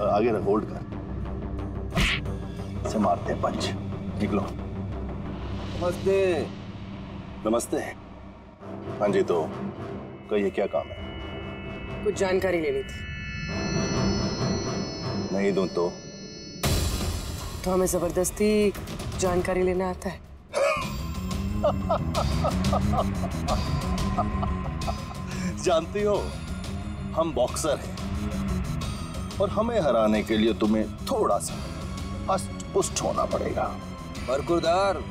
आगे रख, होल्ड कर, से मारते हैं पंच। निकलो। नमस्ते। नमस्ते। हाँ जी, तो कहिए क्या काम है? कुछ जानकारी लेनी थी। नहीं दूं तो हमें जबरदस्ती जानकारी लेना आता है। जानती हो, हम बॉक्सर हैं और हमें हराने के लिए तुम्हें थोड़ा सा हष्ट-पुष्ट होना पड़ेगा। बरकुरदार,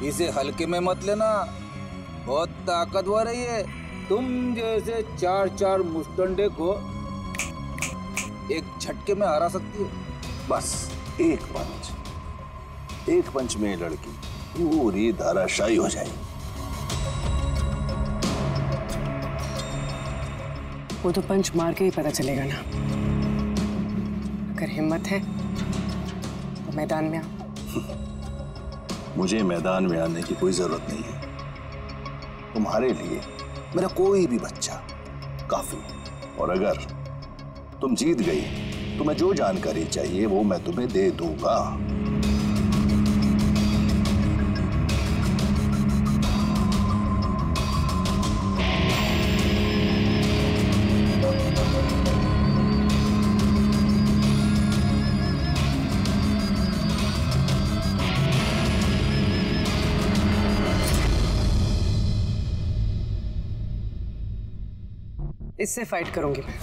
इसे हल्के में मत लेना, बहुत ताकतवर है ये। तुम जैसे 4-4 मुस्टंडे को एक झटके में हरा सकती है। बस एक पंच में लड़की पूरी धराशायी हो जाएगी। वो तो पंच मार के ही पता चलेगा ना। अगर हिम्मत है तो मैदान में आओ। मुझे मैदान में आने की कोई जरूरत नहीं है। तुम्हारे लिए मेरा कोई भी बच्चा काफी है। और अगर तुम जीत गई, तुम्हें जो जानकारी चाहिए वो मैं तुम्हें दे दूंगा। इससे फाइट करूंगी मैं।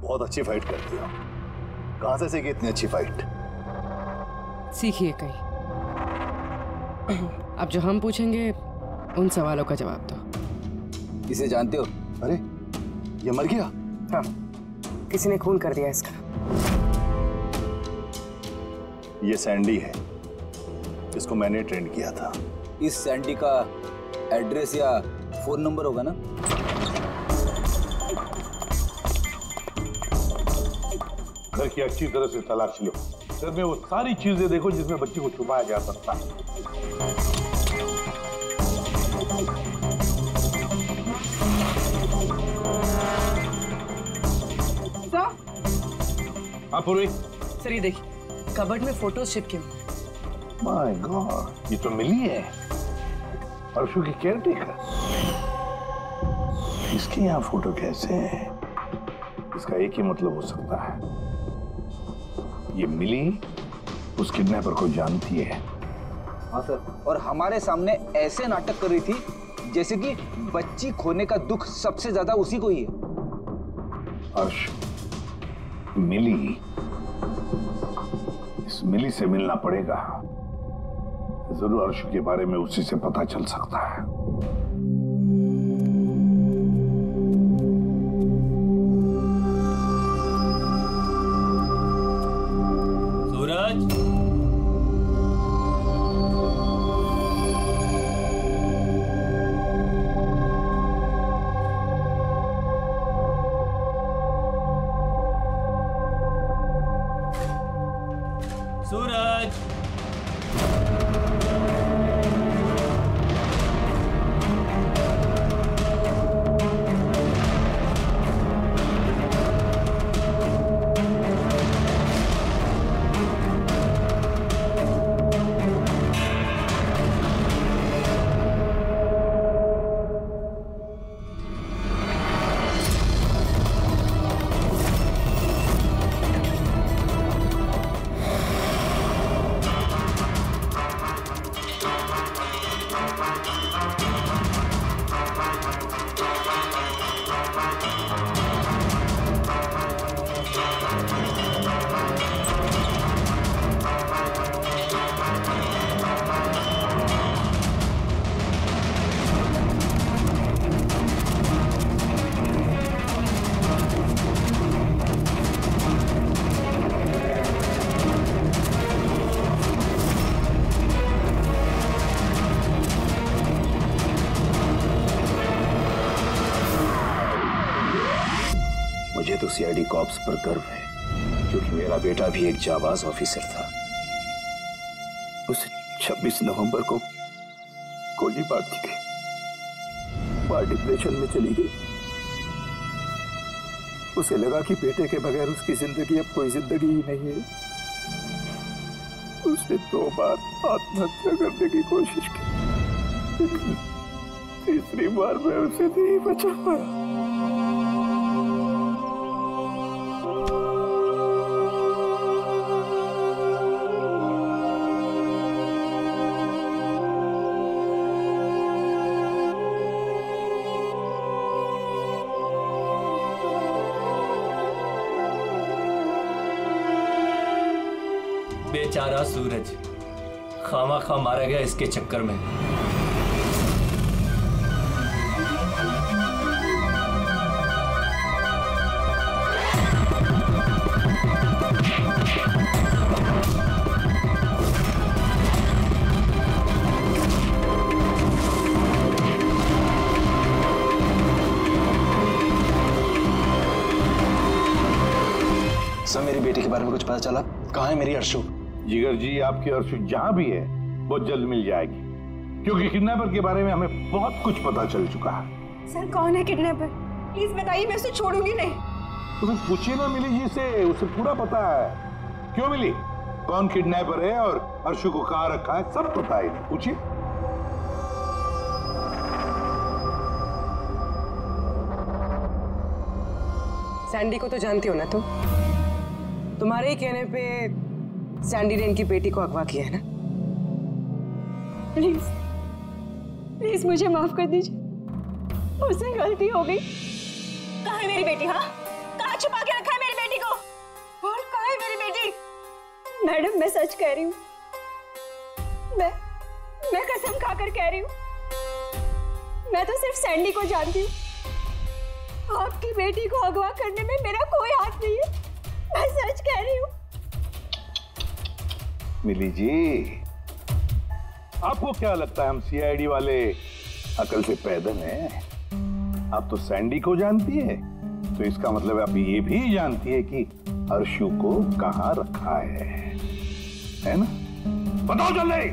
बहुत अच्छी फाइट करती हो। कहां से सीखी इतनी अच्छी फाइट? सीखिए कहीं। अब जो हम पूछेंगे उन सवालों का जवाब दो। इसे जानते हो? अरे ये मर गया? हाँ, किसी ने खून कर दिया इसका। ये सैंडी है, इसको मैंने ट्रेन किया था। इस सैंडी का एड्रेस या फोन नंबर होगा ना? घर की अच्छी तरह से तलाश लो। घर में वो सारी चीजें देखो जिसमें बच्ची को छुपाया जा सकता है। हाँ पूर्वी। सर ये देखिए, कबर्ड में फोटोज चिपके हुए हैं। माय गॉड, ये तो मिली है, परसों की केयरटेकर। इसके यहाँ फोटो कैसे है? इसका एक ही मतलब हो सकता है, ये मिली उस किडनैपर को जानती है। हाँ सर, और हमारे सामने ऐसे नाटक कर रही थी जैसे कि बच्ची खोने का दुख सबसे ज्यादा उसी को ही है। अर्श, मिली, इस मिली से मिलना पड़ेगा। जरूर अर्श के बारे में उसी से पता चल सकता है। सूरज, मुझे तो सीआईडी कॉप्स पर गर्व है, क्योंकि मेरा बेटा भी एक जाबाज ऑफिसर था। उसे 26 नवंबर को गोली मार दी गई। मां डिप्रेशन में चली गई। उसे लगा कि बेटे के बगैर उसकी जिंदगी अब कोई जिंदगी ही नहीं है। उसने 2 बार आत्महत्या करने की कोशिश की, लेकिन तीसरी बार मैं उसे नहीं बचा पाया। बेचारा सूरज खामा मारा गया इसके चक्कर में। सर, मेरी बेटी के बारे में कुछ पता चला? कहाँ है मेरी अर्शु? जिगर जी, आपकी अर्शु जहां भी है बहुत जल्द मिल जाएगी, क्योंकि किडनैपर के बारे में हमें बहुत कुछ पता चल चुका है। सर, कौन है किडनैपर? प्लीज बताइए, मैं उसे छोड़ूंगी नहीं। तुम्हें पूछिए ना मिली जी से, उसे पूरा पता है। क्यों मिली? कौन किडनैपर है और अर्शु को कहां रखा है, सब पता है। पूछिए। सैंडी को तो जानती हो ना तुम? तुम्हारे ही कहने पे सैंडी ने इनकी बेटी को अगवा किया है ना? प्लीज प्लीज मुझे माफ कर दीजिए, मुझसे गलती हो गई। कहाँ है मेरी बेटी? हाँ, कहाँ छुपा के रखा है मेरी बेटी को? और कहाँ है मेरी बेटी? मैडम, मैं सच कह रही हूँ। मैं कसम खाकर कह रही हूँ, मैं तो सिर्फ सैंडी को जानती हूँ। आपकी बेटी को अगवा करने में मेरा कोई हाथ नहीं है, मैं सच कह रही हूँ। मिली जी, आपको क्या लगता है हम सीआईडी वाले अकल से पैदल हैं? आप तो सैंडी को जानती है, तो इसका मतलब आप ये भी जानती है कि अर्शु को कहां रखा है ना? बताओ जल्दी।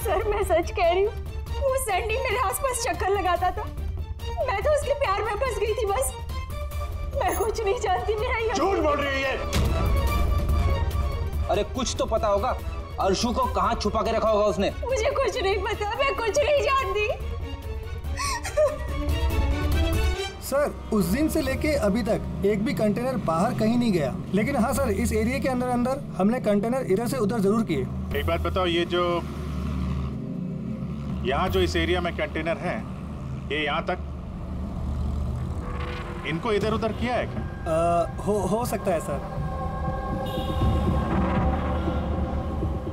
सर, मैं सच कह रही हूँ, वो सैंडी मेरे आसपास चक्कर लगाता था, मैं तो उसके प्यार में फंस गई थी बस। मैं कुछ नहीं जानती। मेरा ये झूठ बोल रही है। अरे कुछ तो पता होगा, अर्शु को कहाँ छुपा के रखा होगा उसने। मुझे कुछ नहीं पता, मैं कुछ नहीं जानती। सर, उस दिन से लेके अभी तक एक भी कंटेनर बाहर कहीं नहीं गया, लेकिन हाँ सर, इस एरिया के अंदर अंदर हमने कंटेनर इधर से उधर जरूर किए। एक बात बताओ, ये जो यहाँ जो इस एरिया में कंटेनर हैं, ये यहाँ तक इनको इधर उधर किया है क्या? हो सकता है सर।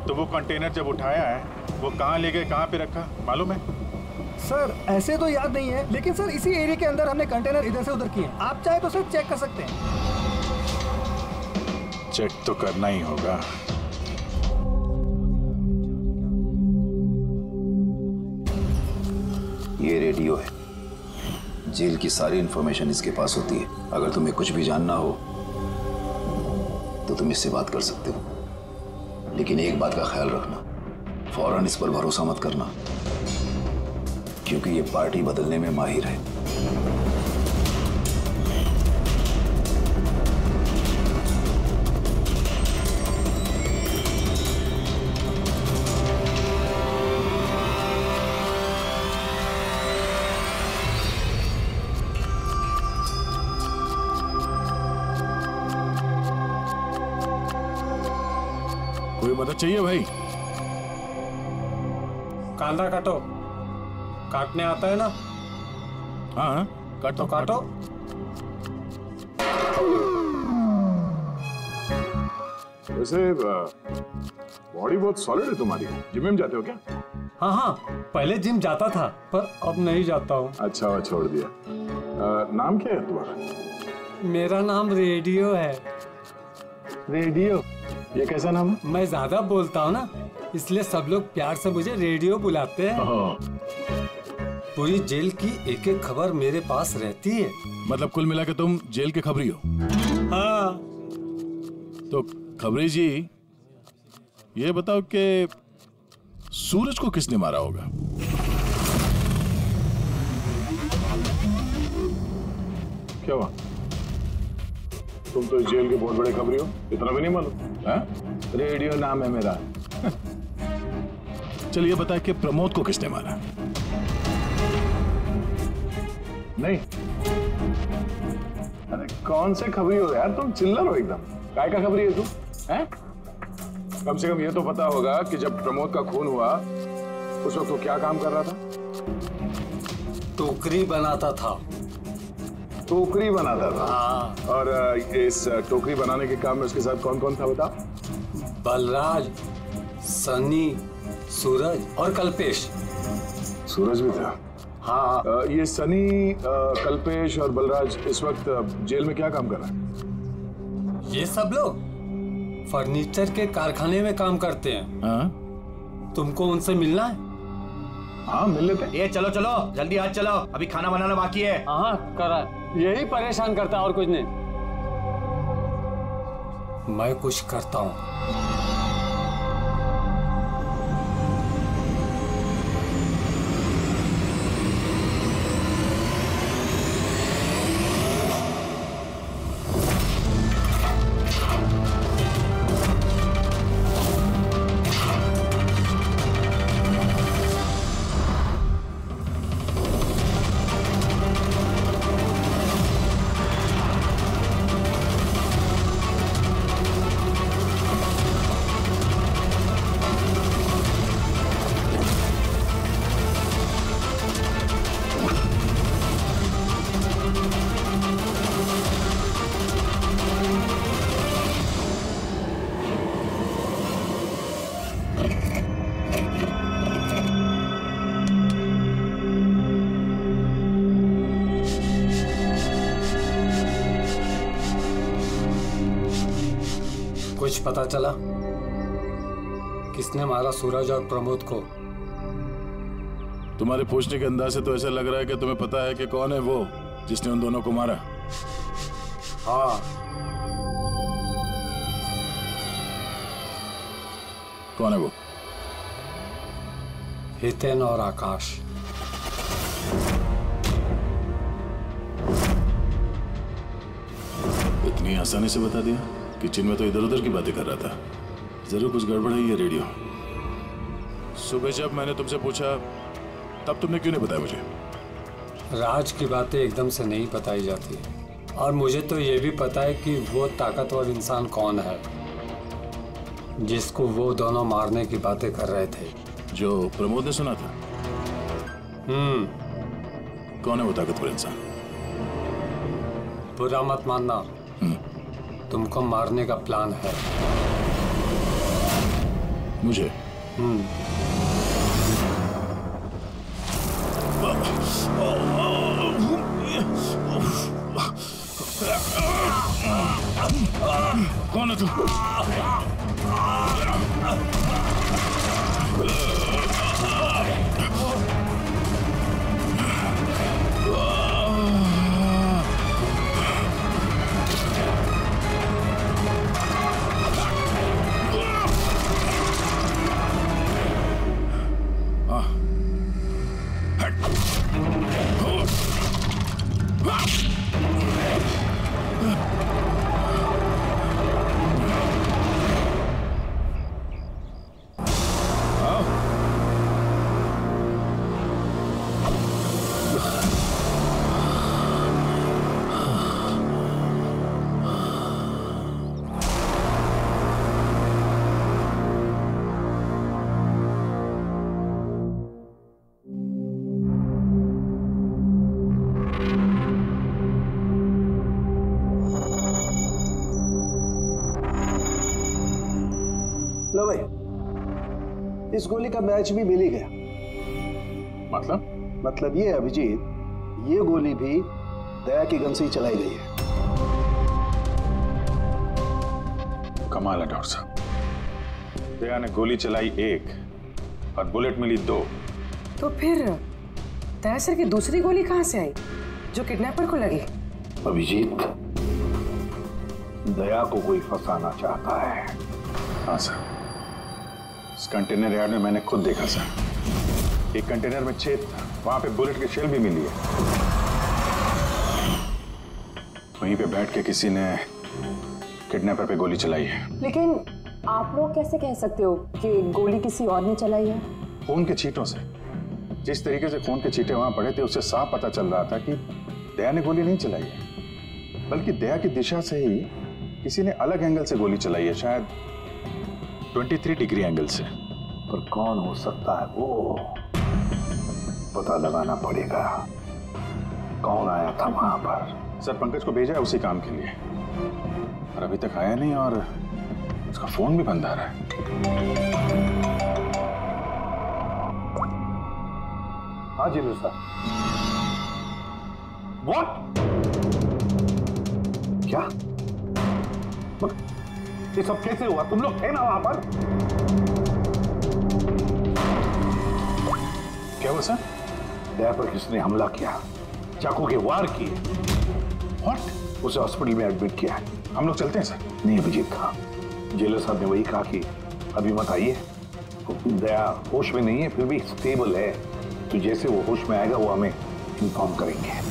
तो वो कंटेनर जब उठाया है, वो कहाँ ले गए, कहाँ पे रखा, मालूम है? सर, ऐसे तो याद नहीं है, लेकिन सर इसी एरिया के अंदर हमने कंटेनर इधर से उधर किए। आप चाहे तो सर चेक कर सकते हैं। चेक तो करना ही होगा। ये रेडियो है, जेल की सारी इंफॉर्मेशन इसके पास होती है। अगर तुम्हें कुछ भी जानना हो तो तुम इससे बात कर सकते हो, लेकिन एक बात का ख्याल रखना, फौरन इस पर भरोसा मत करना, क्योंकि ये पार्टी बदलने में माहिर है। कोई मदद चाहिए भाई? कांदा काटो, काटने आता है ना? हाँ, काटो काटो। वैसे बॉडी बहुत सॉलिड है तुम्हारी। जिम में जाते हो क्या? हाँ हाँ, पहले जिम जाता था पर अब नहीं जाता हूँ। अच्छा, वो छोड़ दिया। नाम क्या है तुम्हारा? मेरा नाम रेडियो है। रेडियो? ये कैसा नाम है? मैं ज्यादा बोलता हूँ ना, इसलिए सब लोग प्यार से मुझे रेडियो बुलाते हैं। पूरी जेल की एक एक खबर मेरे पास रहती है। मतलब कुल मिला के तुम जेल के खबरी हो? हाँ। तो खबरी जी, ये बताओ कि सूरज को किसने मारा होगा? क्या हुआ? तुम तो जेल के बहुत बड़े खबरी हो, इतना भी नहीं मालूम? रेडियो नाम है मेरा। चलिए बता कि प्रमोद को किसने मारा? नहीं? अरे कौन से खबरी हो यार तुम? चिल्लर हो एकदम। काय का खबरी है तू? हैं? कम से कम ये तो पता होगा कि जब प्रमोद का खून हुआ उस वक्त वो क्या काम कर रहा था? टोकरी बनाता था। टोकरी बनाता था? हाँ। और इस टोकरी बनाने के काम में उसके साथ कौन कौन था बता? बलराज, सनी, सूरज और कल्पेश। सूरज भी था? हाँ। ये सनी, कल्पेश और बलराज इस वक्त जेल में क्या काम कर रहे हैं? ये सब लोग फर्नीचर के कारखाने में काम करते हैं। हाँ? तुमको उनसे मिलना है? हाँ, मिल लेते हैं। ये चलो चलो, जल्दी आज चलो, अभी खाना बनाना बाकी है। हाँ करा, यही परेशान करता और कुछ नहीं। मैं कुछ करता हूँ। कुछ पता चला किसने मारा सूरज और प्रमोद को? तुम्हारे पूछने के अंदाज से तो ऐसा लग रहा है कि तुम्हें पता है कि कौन है वो जिसने उन दोनों को मारा। हाँ। कौन है वो? हितेन और आकाश। इतनी आसानी से बता दिया? किचन में तो इधर उधर की बातें कर रहा था। जरूर कुछ गड़बड़ है ये रेडियो। सुबह जब मैंने तुमसे पूछा तब तुमने क्यों नहीं बताया मुझे? राज की बातें एकदम से नहीं बताई जाती, और मुझे तो ये भी पता है कि वो ताकतवर इंसान कौन है जिसको वो दोनों मारने की बातें कर रहे थे। जो प्रमोद ने सुना था? कौन है वो ताकतवर इंसान? बुरा मत मानना, तुमको मारने का प्लान है। मुझे? कौन है तू? लो भाई, इस गोली का मैच भी मिल ही गया। मतलब ये अभिजीत, ये गोली भी दया की गन से ही चलाई गई है। कमाल है डॉक्टर साहब, दया ने गोली चलाई 1 और बुलेट मिली 2। तो फिर दया सर की दूसरी गोली कहां से आई जो किडनैपर को लगी? अभिजीत, दया को कोई फंसाना चाहता है। हाँ सर, इस कंटेनर यार्ड में मैंने खुद देखा सर, एक कंटेनर में छेद था, वहां पे बुलेट की शेल भी मिली है। वहीं पे बैठ के किसी ने किडनैपर पे गोली चलाई है। लेकिन आप लोग कैसे कह सकते हो कि गोली किसी और ने चलाई है? खून के छींटों से, जिस तरीके से खून के छींटे वहां पड़े थे उससे साफ पता चल रहा था कि दया ने गोली नहीं चलाई है, बल्कि दया की दिशा से ही किसी ने अलग एंगल से गोली चलाई है, शायद 23 डिग्री एंगल से। पर कौन हो सकता है वो पता लगाना पड़ेगा। कौन आया था वहां पर? सर पंकज को भेजा है उसी काम के लिए, और अभी तक आया नहीं, और उसका फोन भी बंद आ रहा है। हाँ जी मिर्जा। What? क्या? ये सब कैसे हुआ? तुम लोग थे ना वहां पर? क्या हुआ सर? दया पर किसने हमला किया, चाकू के वार किए। What? उसे हॉस्पिटल में एडमिट किया है। हम लोग चलते हैं सर। नहीं अभिजीत, हाँ, जेलर साहब ने वही कहा कि अभी मत आइए। दया होश में नहीं है, फिर भी स्टेबल है, तो जैसे वो होश में आएगा वो हमें इन्फॉर्म करेंगे।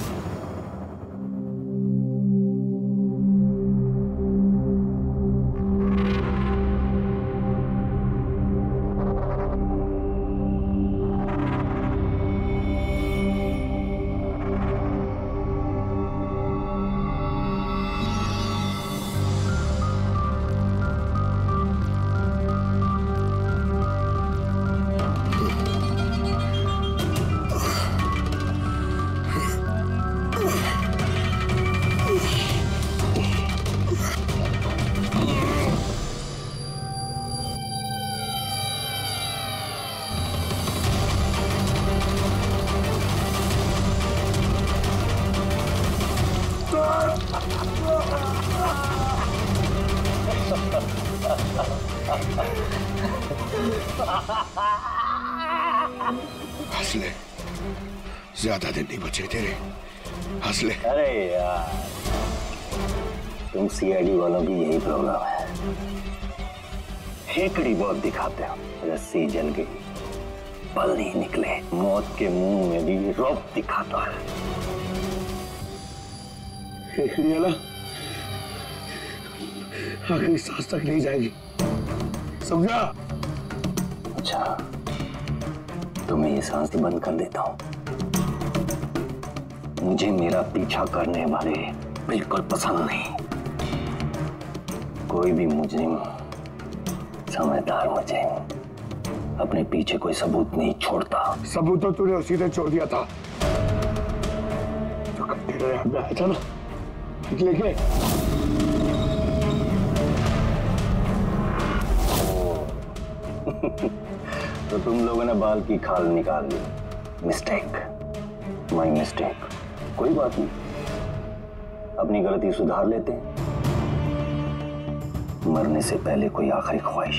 हंस ले, ज्यादा दिन नहीं बचे तेरे, हंस ले। अरे यार, तुम सीआईडी वालों की यही प्रॉब्लम है, हेकड़ी बहुत दिखाते हो। रस्सी जल गई, पल नहीं निकले, मौत के मुंह में भी रौब दिखाता है। हेकड़ी वाला आखिरी सांस तक नहीं जाएगी, समझा? अच्छा, तो मैं ये सांस बंद कर देता हूं। मुझे मेरा पीछा करने वाले बिल्कुल पसंद नहीं। कोई भी मुजरिम, समझदार मुजरिम अपने पीछे कोई सबूत नहीं छोड़ता। सबूत तो तूने उसी दिन छोड़ दिया था जो कंटेनर याद में आया था ना, लेके तो तुम लोगों ने बाल की खाल निकाल ली। Mistake, my mistake. कोई बात नहीं, अपनी गलती सुधार लेते हैं। मरने से पहले कोई आखिरी ख्वाहिश।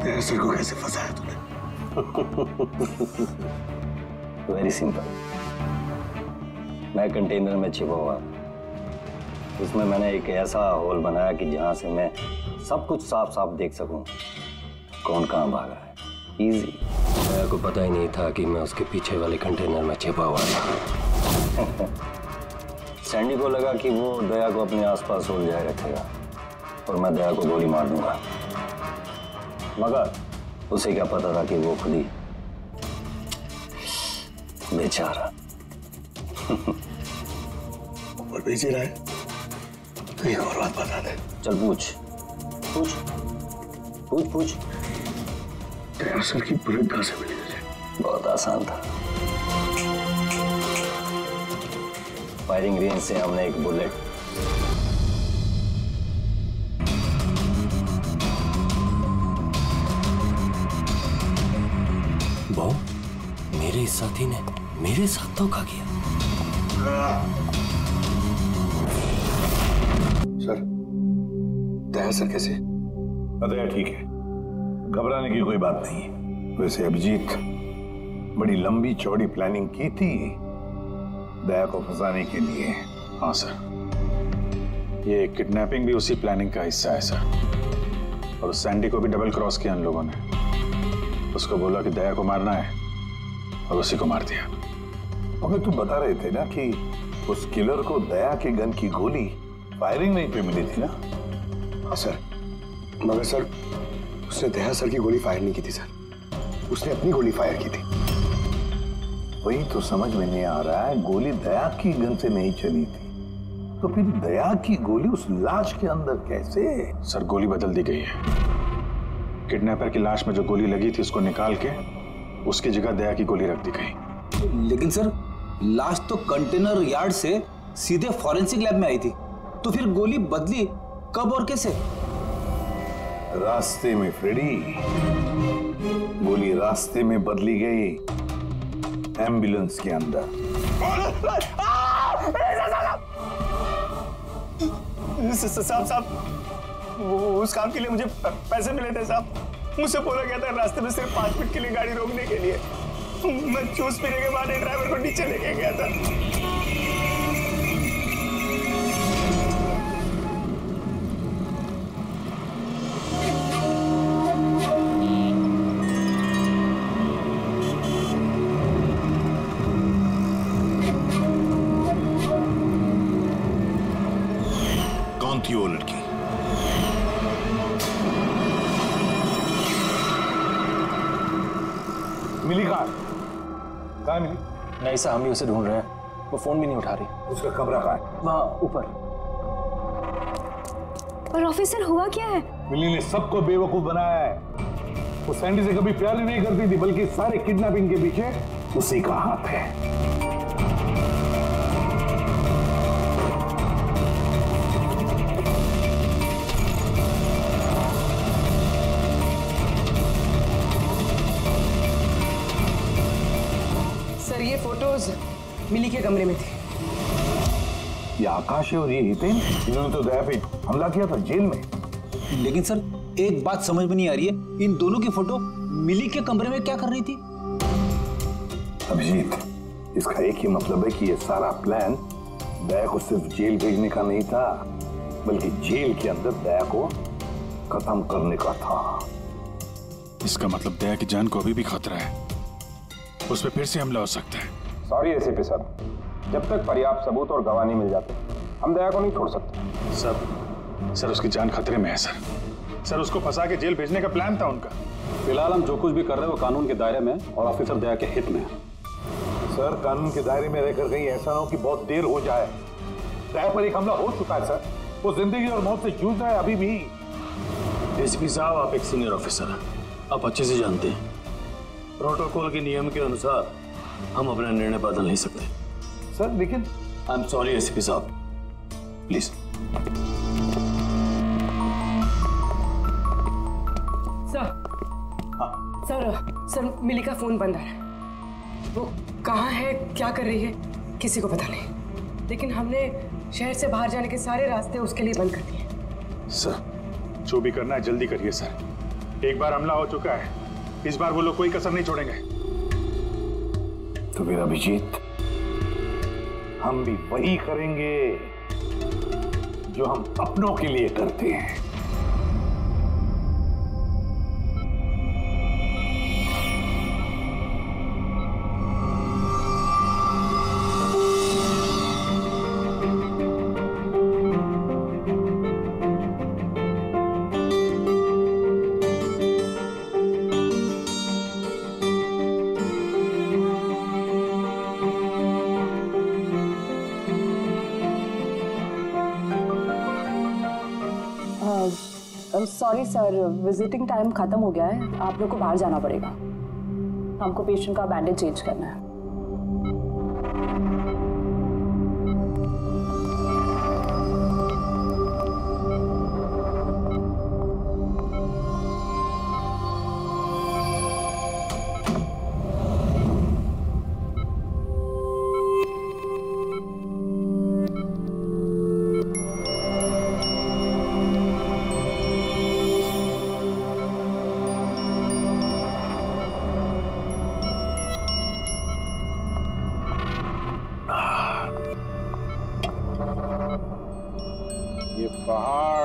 तेरे सिर को कैसे फंसाया तूने? Very simple. मैं कंटेनर में छिपा हुआ, उसमें मैंने एक ऐसा होल बनाया कि जहां से मैं सब कुछ साफ साफ देख सकूं कौन कहां भागा है। इजी। मेरे को पता ही नहीं था कि मैं उसके पीछे वाले कंटेनर में छिपा हुआ था। सैंडी को लगा कि वो दया को अपने आसपास उलझाए रखेगा और मैं दया को गोली मार दूंगा, मगर उसे क्या पता था कि वो खुद ही बेचारा और बेचे रहा है। एक और बात बता दे। चल पूछ पूछ पूछ पूछ। दया सर की बुलेट कहां से मिली तुझे? बहुत आसान था। फायरिंग रेंज से हमने एक बुलेट साथी ने मेरे साथ धोखा किया। सर, दया सर कैसे? दया ठीक है, घबराने की कोई बात नहीं है। वैसे अभिजीत बड़ी लंबी चौड़ी प्लानिंग की थी दया को फंसाने के लिए। हाँ सर, ये किडनैपिंग भी उसी प्लानिंग का हिस्सा है सर। और सैंडी को भी डबल क्रॉस किया उन लोगों ने। उसको बोला कि दया को मारना है और उसी को मार दिया। मगर तुम बता रहे थे ना कि उस किलर को दया के गन की गोली फायरिंग नहीं पे मिली थी ना? हाँ सर, मगर सर उसने दया सर की गोली फायर नहीं की थी सर, उसने अपनी गोली फायर की थी। वही तो समझ में नहीं आ रहा है, गोली दया की गन से नहीं चली थी तो फिर दया की गोली उस लाश के अंदर कैसे? सर गोली बदल दी गई है। किडनैपर की लाश में जो गोली लगी थी उसको निकाल के उसकी जगह दया की गोली रख दी गई। लेकिन सर लाश तो कंटेनर यार्ड से सीधे फॉरेंसिक लैब में आई थी, तो फिर गोली बदली कब और कैसे? रास्ते में फ्रेडी, गोली रास्ते में बदली गई, एम्बुलेंस के अंदर। साहब, उस काम के लिए मुझे पैसे मिले थे साहब। मुझसे बोला गया था रास्ते में सिर्फ 5 मिनट के लिए गाड़ी रोकने के लिए। मैं जूस पीने के बाद ड्राइवर को नीचे लेके गया था। कौन थी वो लड़की? मिली कहाँ मिली? नहीं साहब, हम भी उसे ढूंढ रहे हैं, वो फोन भी नहीं उठा रही। उसका कमरा कहाँ है? वहाँ ऊपर। पर ऑफिसर हुआ क्या है? मिली ने सबको बेवकूफ बनाया है। वो सैंडी से कभी प्यार ही नहीं करती थी, बल्कि सारे किडनैपिंग के पीछे उसी का हाथ है। सर ये फोटोज मिली के कमरे में थी। ये आकाश है और ये हितेन, इन्होंने तो दया पे हमला किया था जेल में। लेकिन सर एक बात समझ में नहीं आ रही है, इन दोनों की फोटो मिली के कमरे में क्या कर रही थी? अभिजीत, इसका एक ही मतलब है कि ये सारा प्लान दया को सिर्फ जेल भेजने का नहीं था, बल्कि जेल के अंदर दया को खत्म करने का था। इसका मतलब दया की जान को अभी भी खतरा है, उस पर फिर से हमला हो सकता है। सॉरी एसीपी साहब, जब तक पर्याप्त सबूत और गवाह नहीं मिल जाते हम दया को नहीं छोड़ सकते। सर उसकी जान खतरे में है सर उसको फंसा के जेल भेजने का प्लान था उनका। फिलहाल हम जो कुछ भी कर रहे हैं वो कानून के दायरे में और ऑफिसर दया के हित में है। सर कानून के दायरे में रहकर कहीं ऐसा ना हो कि बहुत देर हो जाए। दया पर एक हमला हो चुका है सर, वो जिंदगी और मौत से जूझ रहा है अभी भी। एसपी साहब, आप एक सीनियर ऑफिसर हैं, आप अच्छे से जानते हैं प्रोटोकॉल के नियम के अनुसार हम अपना निर्णय बदल नहीं सकते। सर लेकिन आई एम सॉरी एसपी साहब, प्लीज। सर मिली का फोन बंद आ रहा है। वो कहाँ है, क्या कर रही है, किसी को पता नहीं। लेकिन हमने शहर से बाहर जाने के सारे रास्ते उसके लिए बंद कर दिए। सर जो भी करना है जल्दी करिए सर, एक बार हमला हो चुका है, इस बार वो लोग कोई कसर नहीं छोड़ेंगे। तो फिर अभिजीत, हम भी वही करेंगे जो हम अपनों के लिए करते हैं। सॉरी सर, विजिटिंग टाइम खत्म हो गया है, आप लोग को बाहर जाना पड़ेगा। हमको पेशेंट का बैंडेज चेंज करना है।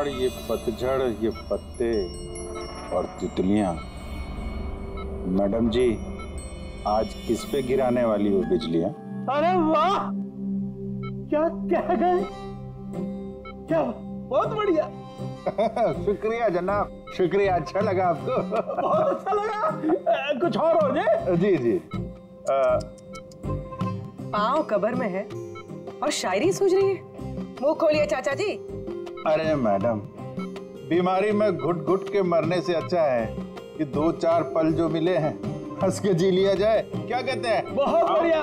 पहाड़, ये पतझड़, ये पत्ते और तितलियां। मैडम जी, आज किस पे गिराने वाली हो बिजलियां? अरे वाह, क्या कह गए, क्या बहुत बढ़िया। शुक्रिया जनाब, शुक्रिया। अच्छा लगा आपको? बहुत अच्छा लगा। कुछ और हो जाए? जी जी। पाँव कब्र में है और शायरी सूझ रही है। मुंह खोलिए चाचा जी। अरे मैडम, बीमारी में घुट घुट के मरने से अच्छा है कि 2-4 पल जो मिले हैं हंस के जी लिया जाए। क्या कहते हैं? बहुत बढ़िया।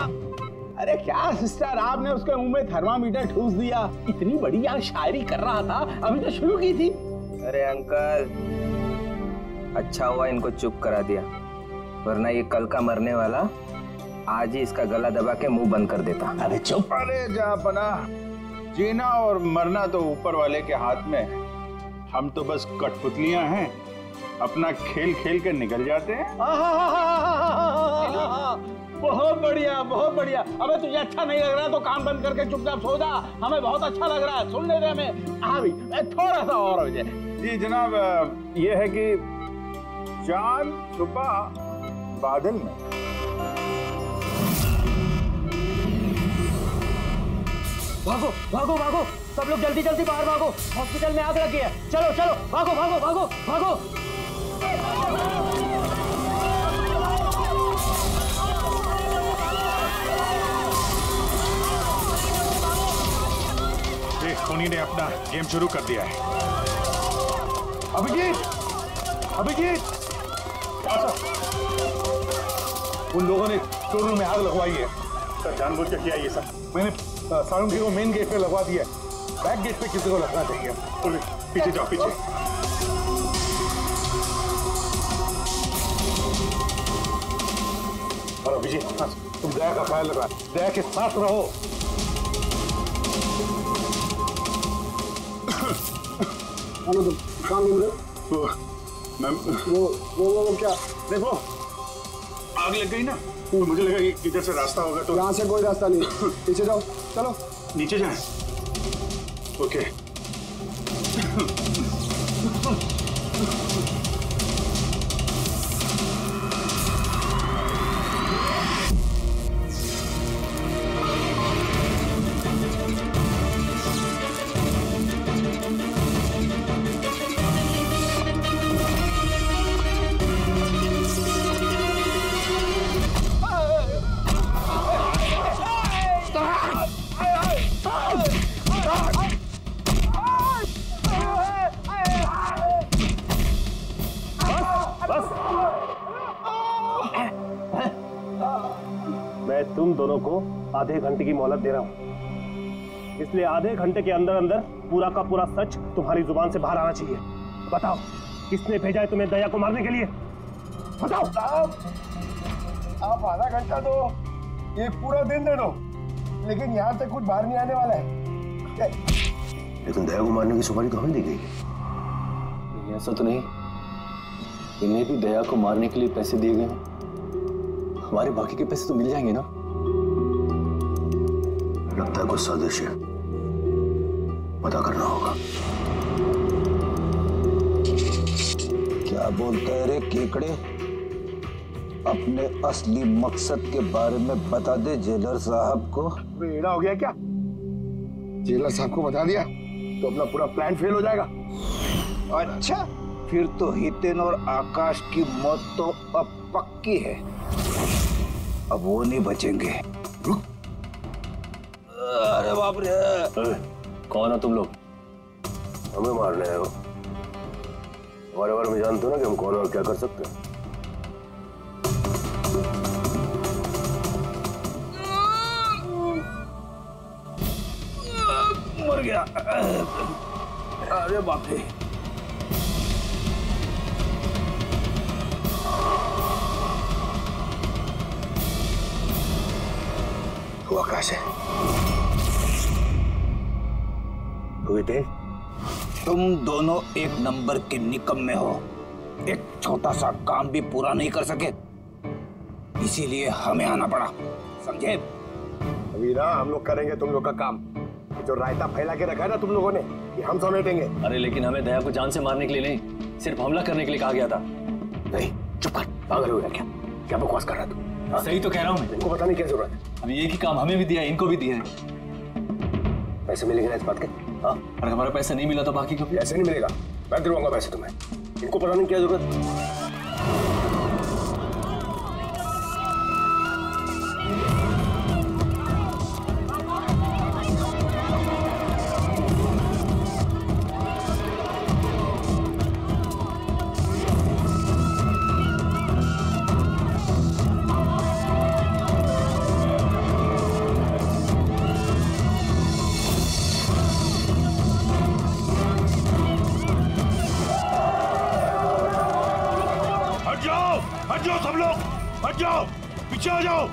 अरे क्या सिस्टर, आपने उसके मुंह में थर्मामीटर ठूस दिया। इतनी बढ़िया शायरी कर रहा था, अभी तो शुरू की थी। अरे अंकल, अच्छा हुआ इनको चुप करा दिया, वरना ये कल का मरने वाला आज ही इसका गला दबा के मुंह बंद कर देता। अरे चुप। अरे जहाँपना, जीना और मरना तो ऊपर वाले के हाथ में है। हम तो बस कठपुतलियां हैं, अपना खेल खेल के निकल जाते हैं। बहुत बढ़िया, बहुत बढ़िया। अबे तुझे अच्छा नहीं लग रहा तो कान बंद करके चुपचाप सो जा। हमें बहुत अच्छा लग रहा है, सुन ले रहे हमें। हाँ भी, थोड़ा सा और हो जाए। जी जनाब, ये है कि चांद सुबह बादल में। भागो भागो भागो, सब लोग जल्दी जल्दी बाहर भागो, हॉस्पिटल में आग लगी है। चलो चलो, भागो भागो भागो भागो। टोनी ने अपना गेम शुरू कर दिया है। अभिजीत, अभिजीत, उन लोगों ने शोरूम में आग लगवाई है। सर जानबूझ के किया ये सब। मैंने सारुण को मेन गेट पे लगवा दिया है, बैक गेट पे किसी को लगना चाहिए। पीछे जाओ, पीछे। और अभिजीत, तुम दया का ख्याल रखना, दया के साथ रहो। तुम कहाँ घूम रहे हो? मैम, वो क्या? देखो आग लग गई ना, तो मुझे लगा कि इधर से रास्ता होगा। तो यहाँ से कोई रास्ता नहीं, पीछे जाओ। चलो नीचे जाएं। ओके। मैं तुम दोनों को आधे घंटे की मोहलत दे रहा हूं, इसलिए आधे घंटे के अंदर अंदर पूरा का पूरा सच तुम्हारी जुबान से बाहर आना चाहिए। बताओ, किसने भेजा है तुम्हें दया को मारने के लिए? बताओ। आप आधा घंटा दो, एक पूरा दिन दे दो, लेकिन यहाँ से कुछ बाहर नहीं आने वाला है। लेकिन दया को मारने की सुपारी तो हमें दी गई। ऐसा तो नहीं, इन्हें भी दया को मारने के लिए पैसे दिए गए हैं। हमारे बाकी के पैसे तो मिल जाएंगे ना? लगता है कुछ साजिश है, पता करना होगा। क्या बोलता है रे केकड़े? अपने असली मकसद के बारे में बता दे जेलर साहब को। बेड़ा हो गया क्या? जेलर साहब को बता दिया तो अपना पूरा प्लान फेल हो जाएगा। अच्छा, फिर तो हितेन और आकाश की मौत तो अब पक्की है। अब वो नहीं बचेंगे। अरे बाप रे, कौन हो तुम लोग? हमें मारने आए हो? हमारे बारे में जानते हो ना कि हम कौन और क्या कर सकते हैं। मर गया। अरे बाप रे। वो आकाश है। तुम दोनों एक नंबर के निकम्मे हो। एक छोटा सा काम भी पूरा नहीं कर सके, इसीलिए हमें आना पड़ा, समझे? अभी ना हम लोग करेंगे तुम लोग का काम। जो रायता फैला के रखा है ना तुम लोगों ने, कि हम समेटेंगे। अरे लेकिन हमें दया को जान से मारने के लिए नहीं, सिर्फ हमला करने के लिए कहा गया था। नहीं, चुप कर, पागल हो गया क्या? क्या बकवास कर रहा तू? सही तो कह रहा हूँ मैं। इनको बताने की क्या जरूरत है? अब एक ही काम हमें भी दिया है, इनको भी दिया है। पैसे मिलेंगे ना इस बात के? हाँ, अगर हमारा पैसा नहीं मिला तो बाकी को ऐसे नहीं मिलेगा। मैं दिलवाऊंगा पैसे तुम्हें। इनको बताने की क्या जरूरत? हट जाओ सब लोग, हट जाओ, पीछे आ जाओ,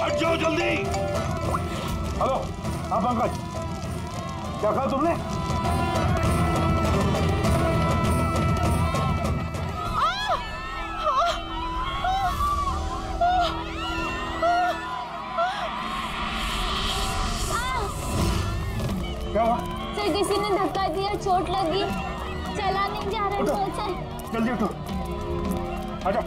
हट जाओ जल्दी। हेलो, हाँ पंकज, क्या कहा तुमने? क्या हुआ? सर किसी ने धक्का दिया, चोट लगी, चला नहीं जा रहा है सर। जल्दी उठो, आ जाओ।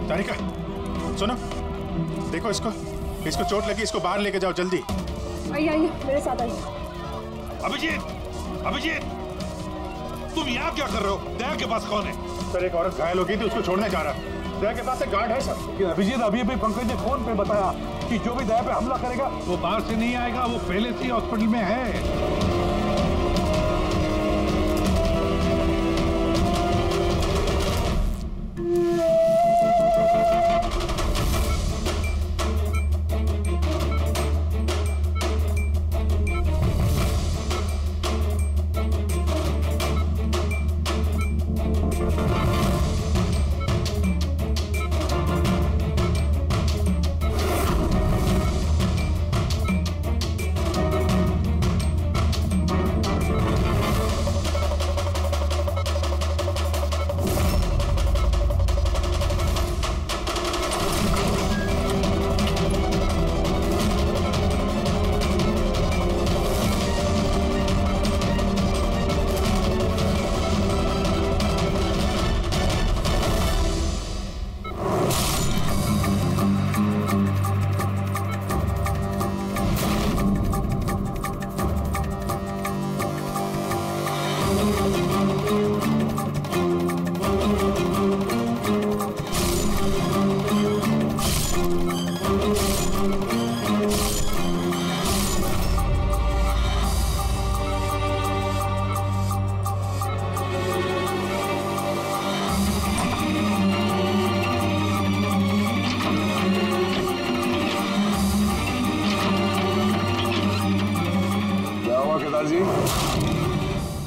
तारिका, सुनो, देखो इसको चोट लगी, इसको बाहर लेके जाओ जल्दी। आइए मेरे साथ आइए। अभिजीत, तुम यहाँ क्या कर रहे हो? दया के पास कौन है? सर एक औरत घायल हो गई थी, उसको छोड़ने जा रहा। दया के पास एक गार्ड है सर। लेकिन अभिजीत अभी पंकज ने फोन पे बताया कि जो भी दया पे हमला करेगा वो बाहर से नहीं आएगा, वो पहले से ही हॉस्पिटल में है।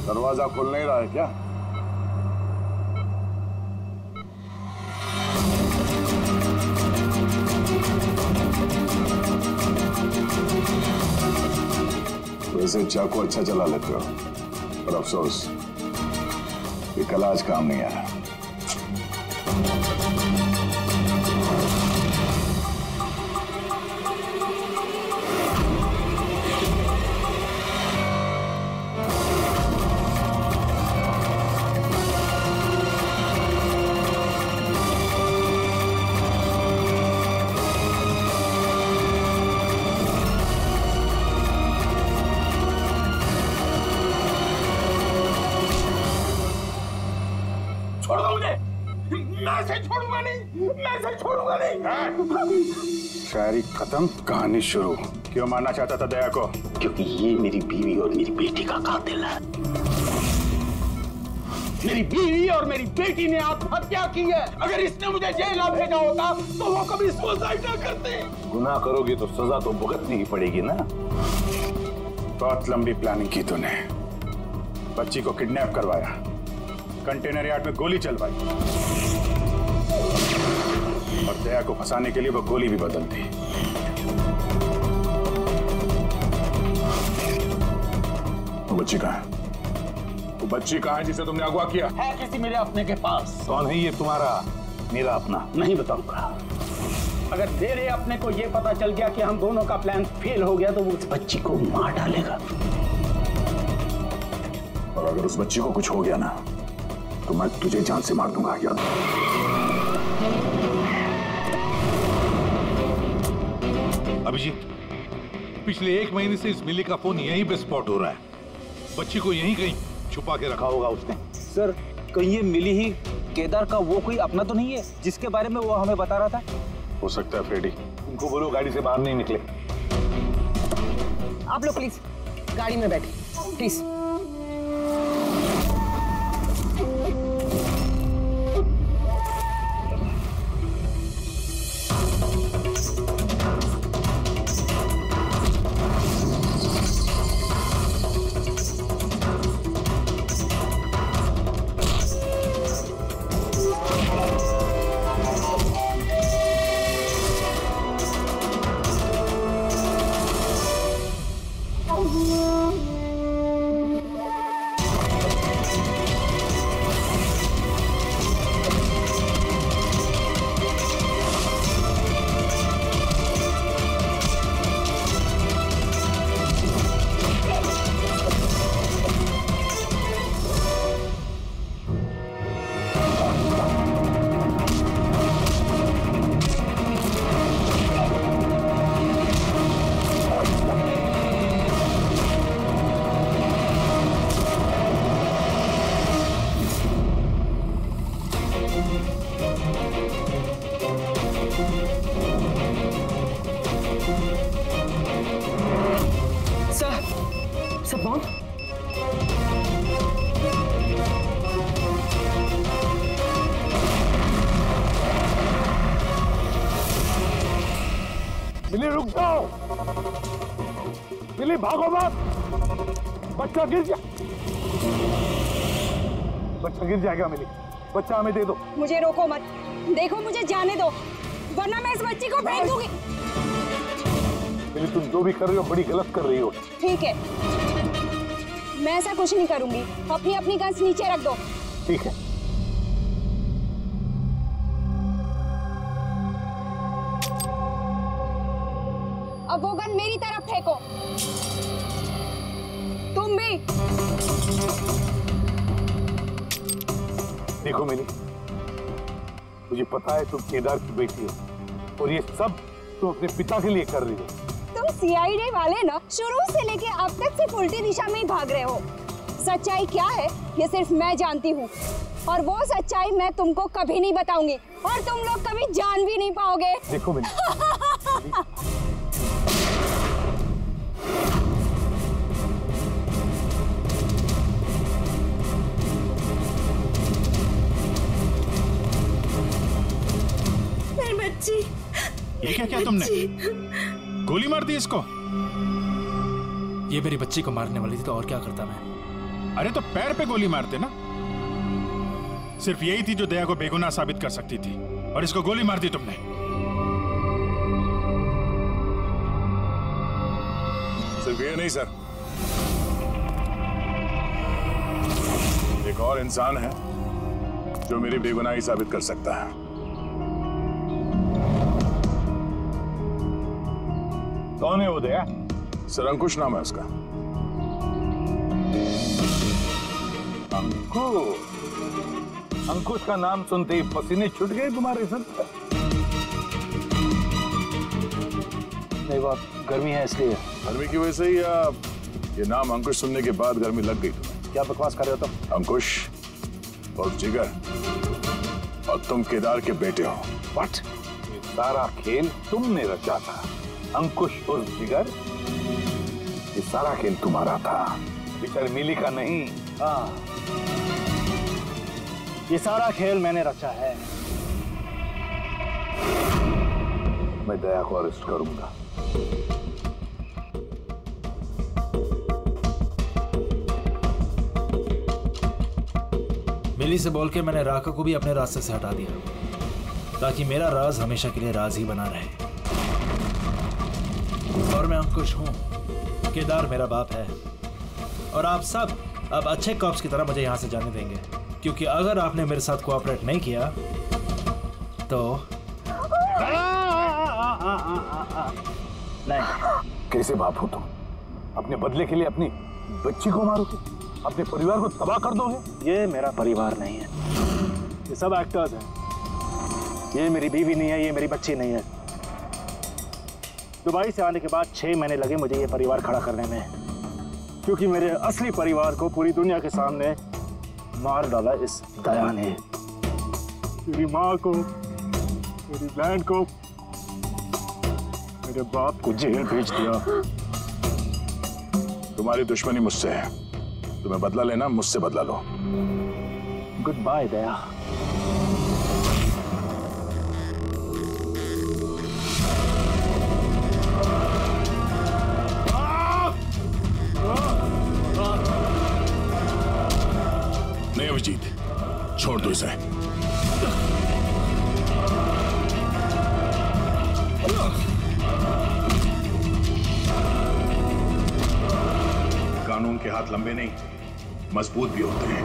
दरवाजा खुल नहीं रहा है क्या? वैसे चाकू अच्छा चला लेते हो, पर अफसोस ये कला आज काम नहीं आया। शायरी खत्म, कहानी शुरू। क्यों मारना चाहता था दया को? क्योंकि ये मेरी बीवी और मेरी बेटी का कातिल है। मेरी बीवी और मेरी बेटी ने आत्महत्या की है। अगर इसने मुझे जेल ना भेजा होता तो वो कभी सुसाइड ना करते। गुनाह करोगी तो सजा तो भुगतनी ही पड़ेगी ना। बहुत लंबी प्लानिंग की तूने। बच्ची को किडनैप करवाया, कंटेनर यार्ड में गोली चलवाई और दया को फंसाने के लिए वो गोली भी बदल दी। वो बच्ची कहाँ है? वो बच्ची कहाँ है जिसे तुमने अगवा किया? है किसी मेरे अपने के पास। कौन है ये तुम्हारा मेरा अपना? नहीं बताऊंगा। अगर तेरे अपने को ये पता चल गया कि हम दोनों का प्लान फेल हो गया तो वो उस बच्ची को मार डालेगा। और अगर उस बच्ची को कुछ हो गया ना तो मैं तुझे जान से मार दूंगा। याद अभिजीत, पिछले 1 महीने से इस मिली का फोन यहीं पे स्पॉट हो रहा है। बच्ची को यहीं कहीं छुपा के रखा होगा उसने। सर कहीं ये मिली ही केदार का वो कोई अपना तो नहीं है जिसके बारे में वो हमें बता रहा था? हो सकता है फ्रेडी। उनको बोलो गाड़ी से बाहर नहीं निकले। आप लोग प्लीज गाड़ी में बैठे प्लीज। मिली रुक जाओ, मिली भागो मत, बच्चा गिर जा, बच्चा गिर जाएगा। मिली बच्चा हमें दे दो। मुझे रोको मत, देखो मुझे जाने दो वरना मैं इस बच्ची को फेंक दूंगी। मिली तुम जो भी कर रही हो बड़ी गलत कर रही हो। ठीक है मैं ऐसा कुछ नहीं करूंगी, अपनी अपनी गन्स नीचे रख दो। ठीक है। अब वो गन मेरी तरफ फेंको। तुम भी। देखो मिली, मुझे पता है तुम केदार की बेटी हो और ये सब तुम अपने पिता के लिए कर रही हो। तुम सीआईडी वाले ना शुरू से लेके अब तक सिर्फ उल्टी दिशा में ही भाग रहे हो। सच्चाई क्या है ये सिर्फ मैं जानती हूँ और वो सच्चाई मैं तुमको कभी नहीं बताऊंगी और तुम लोग कभी जान भी नहीं पाओगे। देखो मिली, बच्ची। ये क्या किया तुमने? गोली मार दी इसको? ये मेरी बच्ची को मारने वाली थी तो और क्या करता मैं? अरे तो पैर पे गोली मारते ना। सिर्फ यही थी जो दया को बेगुनाह साबित कर सकती थी और इसको गोली मार दी तुमने। सिर्फ ये नहीं सर, एक और इंसान है जो मेरी बेगुनाही साबित कर सकता है। कौन है वो दया? सर अंकुश नाम है उसका। अंकुश का नाम सुनते ही पसीने छूट गए तुम्हारे सर? नहीं बात गर्मी है इसलिए। गर्मी की वजह से ही या ये नाम अंकुश सुनने के बाद गर्मी लग गई तुम्हें? क्या बकवास कर रहे हो तुम? अंकुश और जिगर और तुम केदार के बेटे हो। व्हाट? ये सारा खेल तुमने रचा था? अंकुश और जिगर, ये सारा खेल तुम्हारा था, बेचारी मिली का नहीं। हाँ, ये सारा खेल मैंने रचा है। मैं दया को अरेस्ट करूंगा। मिली से बोल के मैंने राका को भी अपने रास्ते से हटा दिया ताकि मेरा राज हमेशा के लिए राज ही बना रहे। और मैं अंकुश हूं, केदार मेरा बाप है और आप सब अब अच्छे कॉप्स की तरह मुझे यहाँ से जाने देंगे, क्योंकि अगर आपने मेरे साथ कोऑपरेट नहीं किया तो नहीं। कैसे बाप हो तुम? अपने बदले के लिए अपनी बच्ची को मारोगे, अपने परिवार को तबाह कर दोगे? ये मेरा परिवार नहीं है, ये सब एक्टर्स हैं। ये मेरी बीवी नहीं है, ये मेरी बच्ची नहीं है। दुबई से आने के बाद 6 महीने लगे मुझे ये परिवार खड़ा करने में, क्योंकि मेरे असली परिवार को पूरी दुनिया के सामने मार डाला इस दया ने। मेरी माँ को, मेरी बहन को, मेरे बाप को जेल भेज दिया। तुम्हारी दुश्मनी मुझसे है, तुम्हें बदला लेना, मुझसे बदला लो। गुड बाय दया। नहीं अभिजीत, छोड़ दो इसे। कानून के हाथ लंबे नहीं, मजबूत भी होते हैं।